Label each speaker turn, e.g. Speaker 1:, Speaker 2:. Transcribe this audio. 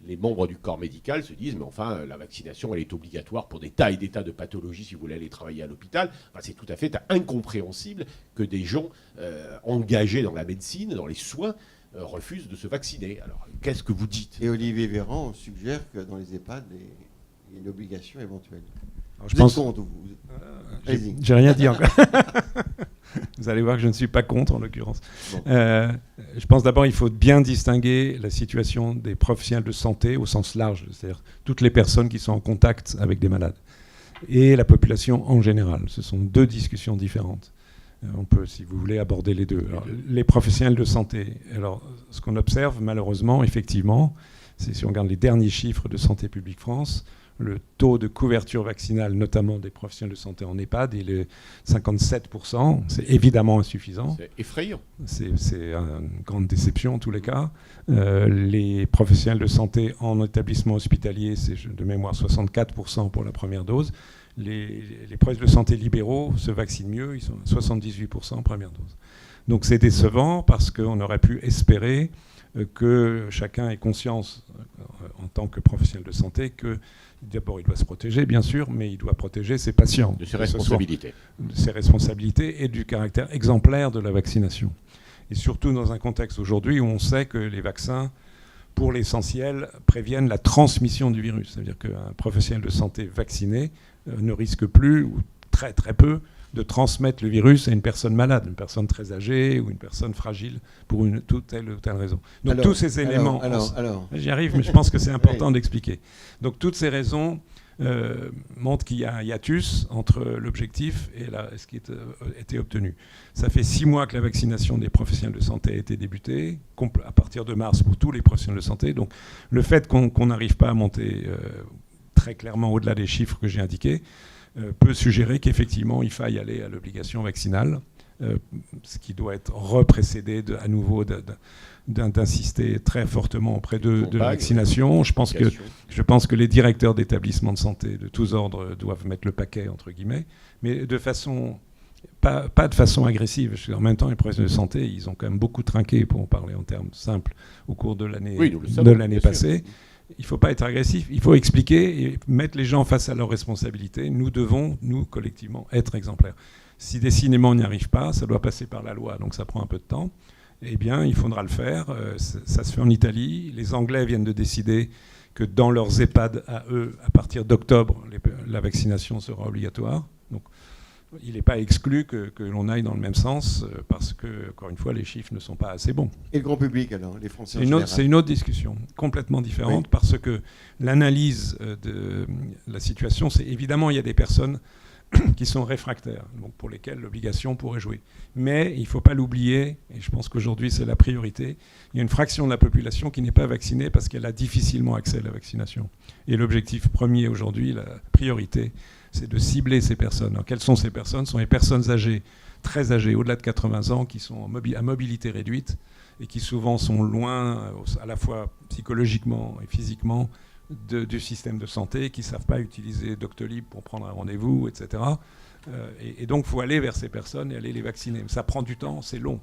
Speaker 1: les membres du corps médical se disent, mais enfin, la vaccination, elle est obligatoire pour des tas et des tas de pathologies si vous voulez aller travailler à l'hôpital. Enfin, c'est tout à fait incompréhensible que des gens engagés dans la médecine, dans les soins, refusent de se vacciner. Alors, qu'est-ce que vous dites ?
Speaker 2: Et Olivier Véran suggère que dans les EHPAD, il y a une obligation éventuelle.
Speaker 3: Alors,
Speaker 2: Vous êtes contre, vous
Speaker 3: j'ai rien dit encore. Vous allez voir que je ne suis pas contre, en l'occurrence.
Speaker 2: Bon.
Speaker 3: Je pense d'abord qu'il faut bien distinguer la situation des professionnels de santé au sens large, c'est-à-dire toutes les personnes qui sont en contact avec des malades, et la population en général. Ce sont deux discussions différentes. On peut, si vous voulez, aborder les deux. Alors, les professionnels de santé, alors, ce qu'on observe malheureusement, effectivement, c'est si on regarde les derniers chiffres de Santé publique France, le taux de couverture vaccinale, notamment des professionnels de santé en EHPAD, il est 57%. C'est évidemment insuffisant.
Speaker 1: C'est effrayant.
Speaker 3: C'est une grande déception en tous les cas. Les professionnels de santé en établissement hospitalier, c'est de mémoire 64% pour la première dose. Les professionnels de santé libéraux se vaccinent mieux, ils sont à 78% en première dose. Donc c'est décevant parce qu'on aurait pu espérer que chacun ait conscience, en tant que professionnel de santé, que d'abord il doit se protéger, bien sûr, mais il doit protéger ses patients.
Speaker 1: De ses responsabilités.
Speaker 3: De ses responsabilités et du caractère exemplaire de la vaccination. Et surtout dans un contexte aujourd'hui où on sait que les vaccins, pour l'essentiel, préviennent la transmission du virus. C'est-à-dire qu'un professionnel de santé vacciné ne risque plus, ou très très peu, de transmettre le virus à une personne malade, une personne très âgée ou une personne fragile pour une telle ou telle raison. Donc
Speaker 2: alors,
Speaker 3: tous ces éléments... J'y arrive, mais je pense que c'est important d'expliquer. Donc toutes ces raisons montrent qu'il y a un hiatus entre l'objectif et ce qui a été obtenu. Ça fait 6 mois que la vaccination des professionnels de santé a été débutée, à partir de mars pour tous les professionnels de santé. Donc le fait qu'on n'arrive pas à monter très clairement au-delà des chiffres que j'ai indiqués, peut suggérer qu'effectivement, il faille aller à l'obligation vaccinale, ce qui doit être reprécédé à nouveau d'insister très fortement auprès de la vaccination. Je pense que les directeurs d'établissements de santé de tous ordres doivent mettre le paquet, entre guillemets, mais de façon... Pas de façon agressive. Parce qu'en même temps, les professionnels de santé, ils ont quand même beaucoup trinqué, pour en parler en termes simples, au cours de l'année passée. Il ne faut pas être agressif, il faut expliquer et mettre les gens face à leurs responsabilités. Nous devons, nous, collectivement, être exemplaires. Si décidément on n'y arrive pas, ça doit passer par la loi, donc ça prend un peu de temps. Eh bien, il faudra le faire. Ça se fait en Italie. Les Anglais viennent de décider que dans leurs EHPAD à eux, à partir d'octobre, la vaccination sera obligatoire. Donc, il n'est pas exclu que l'on aille dans le même sens parce que, encore une fois, les chiffres ne sont pas assez bons.
Speaker 2: Et le grand public, alors, les Français
Speaker 3: c'est une autre discussion, complètement différente, parce que l'analyse de la situation, c'est évidemment, il y a des personnes qui sont réfractaires, donc pour lesquelles l'obligation pourrait jouer. Mais il ne faut pas l'oublier, et je pense qu'aujourd'hui c'est la priorité, il y a une fraction de la population qui n'est pas vaccinée parce qu'elle a difficilement accès à la vaccination. Et l'objectif premier aujourd'hui, la priorité, c'est de cibler ces personnes. Alors, quelles sont ces personnes ? Ce sont les personnes âgées, très âgées, au-delà de 80 ans, qui sont à mobilité réduite et qui souvent sont loin, à la fois psychologiquement et physiquement, du système de santé, qui ne savent pas utiliser Doctolib pour prendre un rendez-vous, etc. Et donc, il faut aller vers ces personnes et aller les vacciner. Ça prend du temps, c'est long.